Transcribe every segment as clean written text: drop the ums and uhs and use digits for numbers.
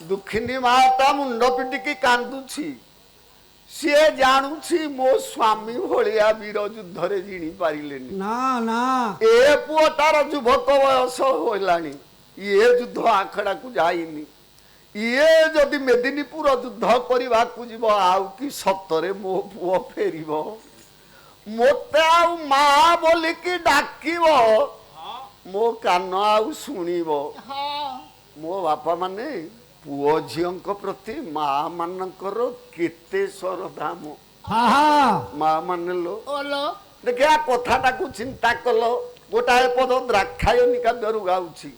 ଦୁଃଖିନୀ ମା ତା ମୁଣ୍ଡ ପିଟିକି କାନ୍ଦୁଛି। ସିଏ ଜାଣୁଛି ମୋ ସ୍ୱାମୀ ଭଳିଆ ବୀର ଯୁଦ୍ଧରେ ଜିଣି ପାରିଲେନି। ନା ନା ଏ ପୁଅ ତାର ଯୁବକ ବୟସ ହେଲାଣି, ଇଏ ଯୁଦ୍ଧ ଆଖଡ଼ାକୁ ଯାଇନି। ଇଏ ଯଦି ମେଦିନୀପୁର ଯୁଦ୍ଧ କରିବାକୁ ଯିବ, ଆଉ କି ସତରେ ମୋ ପୁଅ ଫେରିବ? ମୋତେ ଆଉ ମା ବୋଲିକି ଡାକିବ, ମୋ କାନ ଆଉ ଶୁଣିବ? ମୋ ବାପା ମାନେ ପୁଅ ଝିଅଙ୍କ ପ୍ରତି ମା ମାନଙ୍କର କେତେ ଶ୍ରଦ୍ଧା। ମା ମାନେ ଲୋ ଦେଖିଆ କଥାଟାକୁ ଚିନ୍ତା କଲ। ଗୋଟାଏ ପଦ ଦ୍ରାକ୍ଷାୟଣୀ କାବ୍ୟରୁ ଗାଉଛି,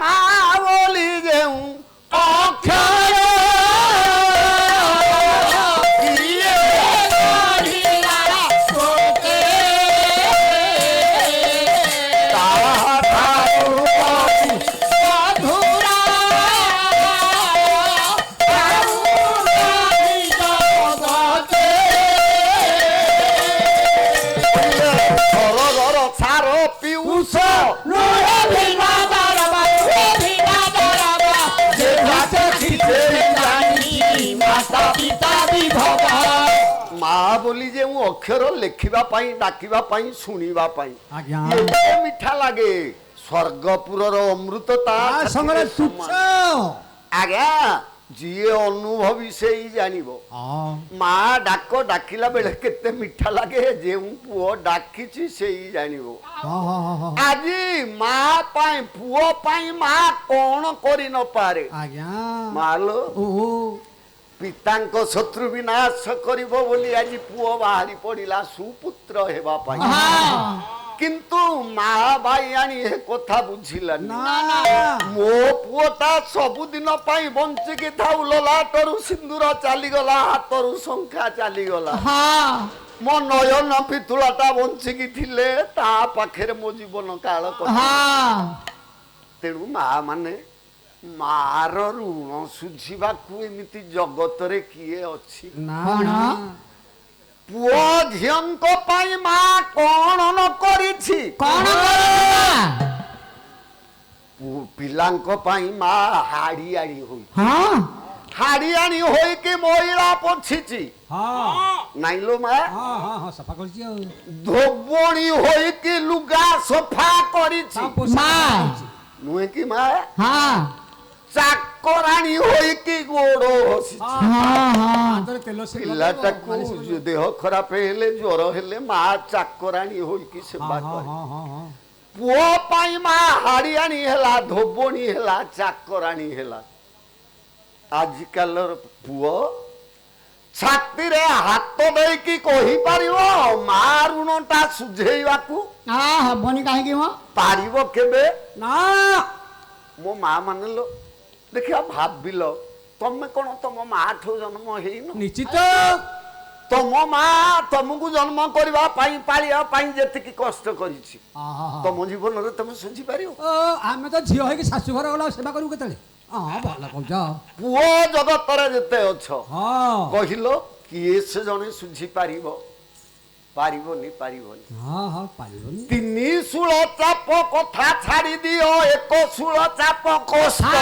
ମା ବୋଲି ଯେଉଁ ଅକ୍ଷର ମା ବୋଲି ଯେଉଁ ଅକ୍ଷର ଲେଖିବା ପାଇଁ, ଡାକିବା ପାଇଁ, ଶୁଣିବା ପାଇଁ ଏତେ ମିଠା ଲାଗେ। ସ୍ୱର୍ଗପୁରର ଅମୃତ ତା ସାଙ୍ଗରେ ଆଜ୍ଞା, ଯିଏ ଅନୁଭବୀ ସେଇ ଜାଣିବ। ମା ଡାକ ଡାକିଲା ବେଳେ କେତେ ମିଠା ଲାଗେ, ଯେଉଁ ପୁଅ ଡାକିଛି ସେଇ ଜାଣିବ। ଆଜି ମା ପାଇଁ, ପୁଅ ପାଇଁ ମା କଣ କରି ନପାରେ? ମା ଲୋ, ପିତାଙ୍କ ଶତ୍ରୁ ବିନାଶ କରିବ ବୋଲି ଆଜି ପୁଅ ବାହାରି ପଡିଲା ସୁପୁତ୍ର ହେବା ପାଇଁ। କିନ୍ତୁ ମା ଭାଇ ଆଣି ଏ କଥା ବୁଝିଲାନି। ମୋ ପୁଅଟା ସବୁଦିନ ପାଇଁ ବଞ୍ଚିକି ଥାଉ, ଲଲାଟରୁ ସିନ୍ଦୁର ଚାଲିଗଲା, ହାତରୁ ଶଙ୍ଖା ଚାଲିଗଲା। ମୋ ନୟନ ପିତୁଳାଟା ବଞ୍ଚିକି ଥିଲେ ତା ପାଖରେ ମୋ ଜୀବନ କାଳ କଥା। ତେଣୁ ମା ମାନେ ମାର ଋଣ ଶୁଝିବାକୁ ଏମିତି ଜଗତରେ କିଏ ଅଛି? ପୁଅ ଝିଅଙ୍କ ପାଇଁ ମା କଣ ନ କରିଛି? ପିଲାଙ୍କ ପାଇଁ ମା ହାଡିଆଣି ହୋଇ ହାଡିଆଣି ହୋଇକି ମଇଳା ପୋଛିଛି। ନାଇଁ ଲୋ ମା, ଧୋବଣୀ ହୋଇକି ଲୁଗା ସଫା କରିଛି। ନୁହେଁ କି ମା? ଚାକରାଣୀ ହୋଇକି ଗୋଡ ଘଷିଛି। ପିଲାଟାକୁ ଦେହ ଖରାପ ହେଲେ, ଜ୍ୱର ହେଲେ ମା ଚାକରାଣୀ ହୋଇକି ସେବା କରେ। ପୁଅ ପାଇଁ ମା ହାଡିଆଣି ହେଲା, ଧୋବଣୀ ହେଲା, ଚାକରାଣୀ ହେଲା। ଆଜିକାଲିର ପୁଅ ଛାତିରେ ହାତ ଦେଇକି କହିପାରିବ ମା ଋଣଟା ସୁଝେଇବାକୁ? ହବନି। କାହିଁକି ପାରିବ କେବେ? ନା। ମୋ ମା ମାନେ ଲୋ, ଦେଖିବା ଭାବିଲ, ତମେ କଣ ତମ ମା ଠୁ ଜନ୍ମ ହେଇନ? ନିଶ୍ଚିତ। ତମ ମା ତମକୁ ଜନ୍ମ କରିବା ପାଇଁ, ପାଳିବା ପାଇଁ ଯେତିକି କଷ୍ଟ କରିଛି, ତମ ଜୀବନରେ ତମେ ଶୁଝି ପାରିବ? ଆମେ ତ ଝିଅ ହେଇକି ଶାଶୁ ଘର ଗଲା ସେବା କରିବୁ କେତେବେଳେ? ଭଲ କହୁଛ। ପୁଅ ଜଗତରେ ଯେତେ ଅଛ, କହିଲ କିଏ ସେ ଜଣେ ଶୁଝି ପାରିବ? ପାରିବନି। ତିନି ଶୂଳ ଚାପ କଥା ଛାଡ଼ି ଦିଅ, ଏକ ଶୂଳ ଚାପ କଷ୍ଟ।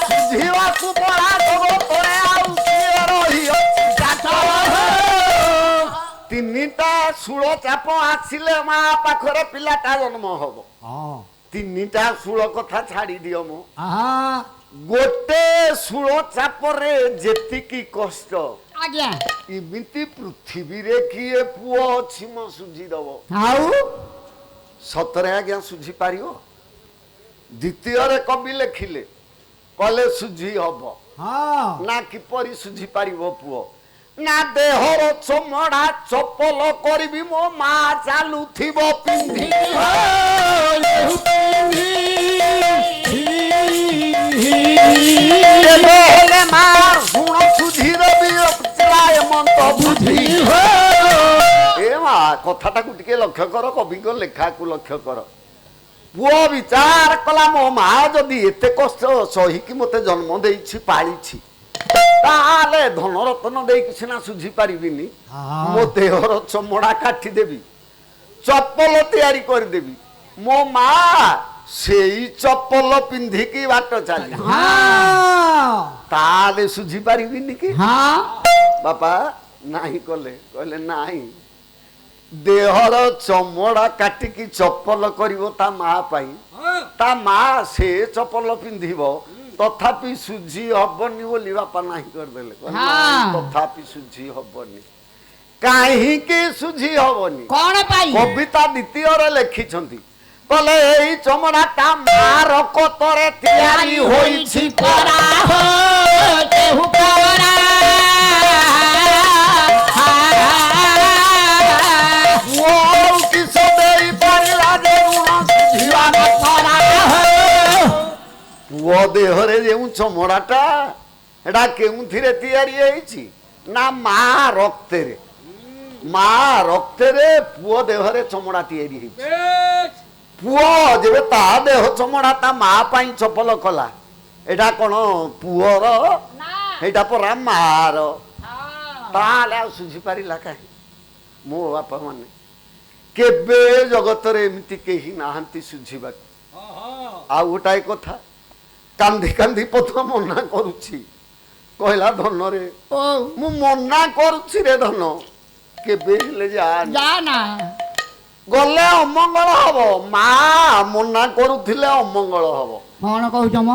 ଶୁଝିବାକୁ ପଡା ଜଗତରେ ଆଉ କିଏ ରହିଅଛି? ତିନିଟା ଶୂଳ ଚାପ ଆସିଲେ ମା ପାଖରେ ପିଲାଟା ଜନ୍ମ ହବ। ତିନିଟା ଶୂଳ କଥା ଛାଡ଼ି ଦିଅ ମୋ। ଗୋଟେ ଶୂଳ ଚାପରେ ଯେତିକି କଷ୍ଟ, ଏମିତି ପୃଥିବୀରେ କିଏ ପୁଅ ଅଛି ମୋ ସୁଝି ଦବ? ସତରେ ଆଜ୍ଞା ସୁଝି ପାରିବ? ଦ୍ୱିତୀୟରେ କବି ଲେଖିଲେ, କଲେ ସୁଝି ହବ ନା? କିପରି ସୁଝି ପାରିବ ପୁଅ? ନା ଦେହର ଚମଡ଼ା ଚପଲ କରିବି ମୋ ମା ଚାଲୁଥିବ ପିନ୍ଧି। ମା ଋଣ ସୁଝି ଦେବି ମନ୍ତ ବୁଝି। ଏ ମା କଥାଟାକୁ ଟିକେ ଲକ୍ଷ୍ୟ କର, କବିଙ୍କ ଲେଖାକୁ ଲକ୍ଷ୍ୟ କର। ପୁଅ ବିଚାର କଲା, ମୋ ମା ଯଦି ଏତେ କଷ୍ଟ ସହିକି ମତେ ଜନ୍ମ ଦେଇଛି, ପାଳିଛି, ତାହେଲେ ଧନରତ୍ନ ଦେଇକି ସିନା ସୁଝି ପାରିବିନି, ମୋ ଦେହର ଚମଡ଼ା କାଟିଦେବି। ଚପଲ ତିଆରି କରିଦେବି ମୋ ମା ସେଇ ଚପଲ ପିନ୍ଧିକି ବାଟ ଚାଲି ତାହେଲେ ସୁଝି ପାରିବିନି କି ବାପା ନାହିଁ କହିଲେ ନାହିଁ ଦେହର ଚମଡ଼ା କାଟିକି ଚପଲ କରିବ ତା ମା ପାଇଁ ତା ମା ସେ ଚପଲ ପିନ୍ଧିବ ତଥାପି ସୁଝି ହବନି ବୋଲି ବାପା ନାହିଁ କରିଦେଲେ ତଥାପି ସୁଝି ହବନି କାହିଁକି ସୁଝି ହବନି କଣ ପାଇଁ କବିତା ଦ୍ୱିତୀୟରେ ଲେଖିଛନ୍ତି କହିଲେ ଏଇ ଚମଡ଼ା ତା ମାର କୋତରେ ତିଆରି ହୋଇଛି ପରା ହୋ କେହୁ ପରା କିସ ଦେଇ ପାରିଲା ଯେ ଋଣ ସୁଝିବାର ପରା ପୁଅ ଦେହରେ ଯେଉଁ ଚମଡ଼ାଟା ଏଟା କେଉଁଥିରେ ତିଆରି ହେଇଛି ନା ମା ରକ୍ତରେ ପୁଅ ଦେହରେ ଚମଡ଼ା ତିଆରି ହେଇଛି ପୁଅ ଯେବେ ତା ଦେହ ଚମଡ଼ା ତା ମା ପାଇଁ ଚପଲ କଲା ଏଟା କଣ ପୁଅର ଏଇଟା ପରା ମାର ତାହେଲେ ଆଉ ସୁଝି ପାରିଲା କାହିଁ ମୋ ବାପା ମାନେ କେବେ ଜଗତରେ ଏମିତି କେହି ନାହାନ୍ତି ସୁଝିବାକୁ ଆଉ ଗୋଟାଏ କଥା କାନ୍ଦି କାନ୍ଦି ପଥ ମନା କରୁଛି କହିଲା ଧନରେ ମୁଁ ମନା କରୁଛି ରେ ଧନ କେବେ ହେଲେ ଯାନା ଗଲେ ଅମଙ୍ଗଳ ହବ ମା ମନା କରୁଥିଲେ ଅମଙ୍ଗଳ ହବ କଣ କହୁଛ ମ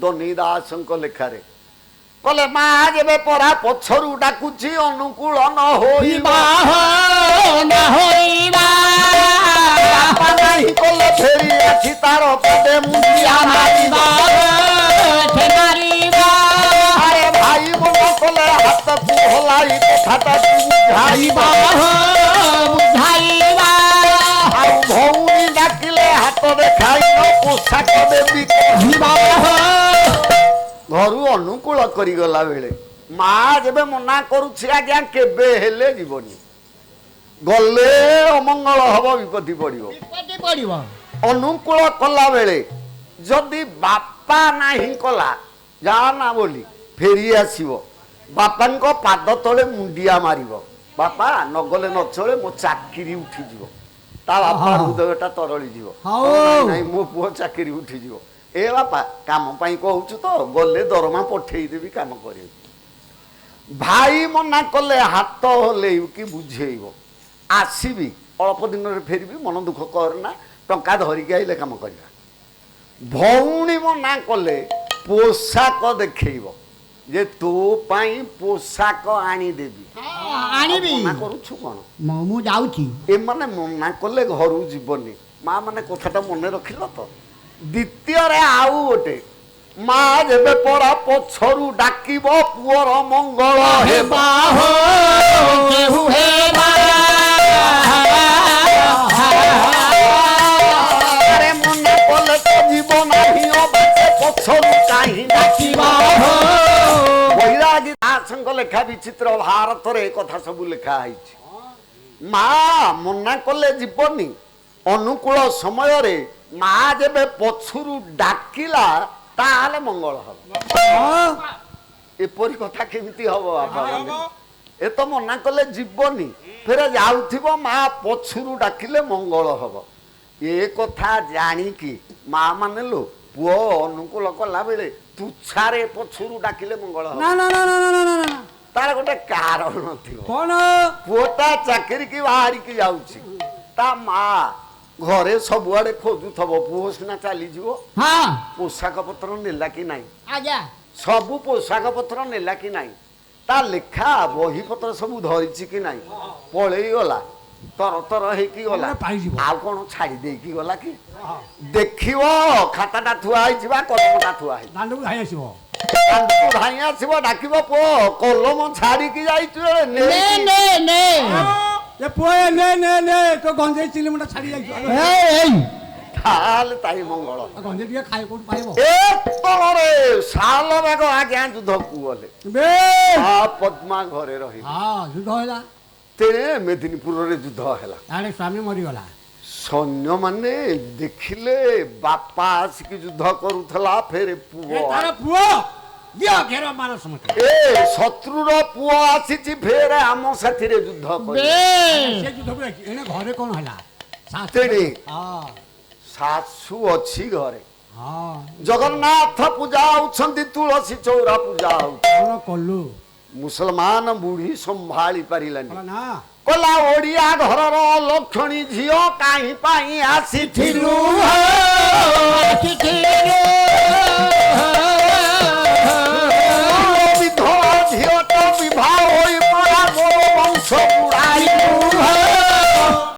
ଧନୀ ଦାସଙ୍କ ଲେଖାରେ କହିଲେ ମା ଯେବେ ପରା ପଛରୁ ଡାକୁଛି ଅନୁକୂଳ ନ ହୋଇବା ବାପା ନାହିଁ କଲେ ଫେରି ଆସି ତାର ପଦେ ମୁଣ୍ଡିଆ ମାରିବା ଆରେ ଭାଇ ମନ କଲେ ହାତକୁ ହଲାଇ କଥାଟାକୁ ବୁଝାଇବା ଆଉ ଭଉଣୀ ଡାକିଲେ ହାତ ଦେଖାଇ ପୋଷାକ ଦେବି କହିବା ଘରୁ ଅନୁକୂଳ କରିଗଲା ବେଳେ ମା ଯେବେ ମନା କରୁଛି ଆଜ୍ଞା କେବେ ହେଲେ ଯିବନି ଗଲେ ଅମଙ୍ଗଳ ହବ ବିପତ୍ତି ପଡିବ ଅନୁକୂଳ କଲା ବେଳେ ଯଦି ବାପା ନାହିଁ କଲା ଯା ନା ବୋଲି ଫେରି ଆସିବ ବାପାଙ୍କ ପାଦ ତଳେ ମୁଣ୍ଡିଆ ମାରିବ ବାପା ନଗଲେ ନଚଳେ ମୋ ଚାକିରି ଉଠିଯିବ ତା ବାପା ହୃଦୟଟା ତରଳି ଯିବ ନାଇଁ ମୋ ପୁଅ ଚାକିରି ଉଠିଯିବ ଏ ବାପା କାମ ପାଇଁ କହୁଛୁ ତ ଗଲେ ଦରମା ପଠେଇଦେବି କାମ କରିବି ଭାଇ ମନା କଲେ ହାତ ହଲେଇକି ବୁଝେଇବ ଆସିବି ଅଳ୍ପ ଦିନରେ ଫେରିବି ମନ ଦୁଃଖ କରନା ଟଙ୍କା ଧରିକି ଆଇଲେ କାମ କରିବା ଭଉଣୀ ମନା କଲେ ପୋଷାକ ଦେଖେଇବ ଯେ ତୋ ପାଇଁ ପୋଷାକ ଆଣିଦେବି ଆଣିବି ମନା କରୁଛୁ କଣ ମୁଁ ଯାଉଛି ଏମାନେ ମନା କଲେ ଘରୁ ଯିବନି ମା ମାନେ କଥାଟା ମନେ ରଖିଲ ତ ଦ୍ୱିତୀୟରେ ଆଉ ଗୋଟେ ମା ଯେବେ ପରା ପଛରୁ ଡାକିବ ପୁଅର ମଙ୍ଗଳ ହେବା ମନା କଲେ ତ ଯିବ ନାହିଁ ପଛରୁ କାହିଁ ଡାକିବା ବୈରାଗୀ ଦାସଙ୍କ ଲେଖା ବିଚିତ୍ର ଭାରତରେ ଏ କଥା ସବୁ ଲେଖା ହେଇଛି ମା ମନା କଲେ ଯିବନି ଅନୁକୂଳ ସମୟରେ ମା ଯେବେ ପଛରୁ ଡାକିଲା ତାହେଲେ ମଙ୍ଗଳ ହବ ଏପରି କଥା କେମିତି ହବ ବାପା ଏ ତ ମନା କଲେ ଯିବନି ଫେରେ ଯାଉଥିବ ମା ପଛରୁ ଡାକିଲେ ମଙ୍ଗଳ ହବ ଏ କଥା ଜାଣିକି ମା ମାନେ ଲୋ ପୁଅ ଅନୁକୂଳ କଲା ବେଳେ ତୁଚ୍ଛାରେ ପଛରୁ ଡାକିଲେ ମଙ୍ଗଳ ହବ ତାର ଗୋଟେ କାରଣ ଥିବ ପୁଅଟା ଚାକିରି କି ବାହାରିକି ଯାଉଛି ତା ମା ଘରେ ସବୁଆଡେ ଖୋଜୁଥବ ପୁଅ ସିନା ଚାଲିଯିବ ପୋଷାକ ପତ୍ର ନେଲା କି ନାହିଁ ସବୁ ପୋଷାକ ପତ୍ର ନେଲା କି ନାହିଁ ତା ଲେଖା ବହି ପତ୍ର ସବୁ ଧରିଛି କି ନାହିଁ ପଳେଇ ଗଲା ତର ତର ହେଇକି ଗଲା ଆଉ କଣ ଛାଡି ଦେଇକି ଗଲା କି ଦେଖିବ ଖାତାଟା ଥୁଆ ହେଇଛି ବା କଲମଟା ଥୁଆ ହେଇଛି ଧାଇଁ ଆସିବ ଡାକିବ ପୁଅ କଲମ ଛାଡିକି ଯାଇଛୁ ତାହେଲେ ତାଇ ମଙ୍ଗଳ ଏ ତଳରେ ଶାଲ ବାଗ ଆଜ୍ଞା ଯୁଦ୍ଧକୁ ଗଲେ ପଦ୍ମା ଘରେ ରହିଲା ତେଣେ ମେଦିନୀପୁରରେ ଯୁଦ୍ଧ ହେଲା ସ୍ୱାମୀ ମରିଗଲା ସୈନ୍ୟ ମାନେ ଦେଖିଲେ ବାପା ଆସିକି ଯୁଦ୍ଧ କରୁଥିଲା ଫେରେ ପୁଅ ଶତ୍ରୁର ପୁଅ ଆସିଛି ଫେରେ ଆମ ସାଥିରେ ଯୁଦ୍ଧ ଘରେ କଣ ହେଲା ତେଣେ ହଁ ଶାଶୁ ଅଛି ଘରେ ହଁ ଜଗନ୍ନାଥ ପୂଜା ହଉଛନ୍ତି ତୁଳସୀ ଚଉରା ପୂଜା ହଉଛି କଣ କଲୁ ମୁସଲମାନ ବୁଢୀ ସମ୍ଭାଳି ପାରିଲାନି କଲା ନା କଲା ଓଡିଆ ଘରର ଲକ୍ଷଣୀ ଝିଅ କାହିଁ ପାଇଁ ଆସିଥିଲୁ ଆସିଥିଲୁ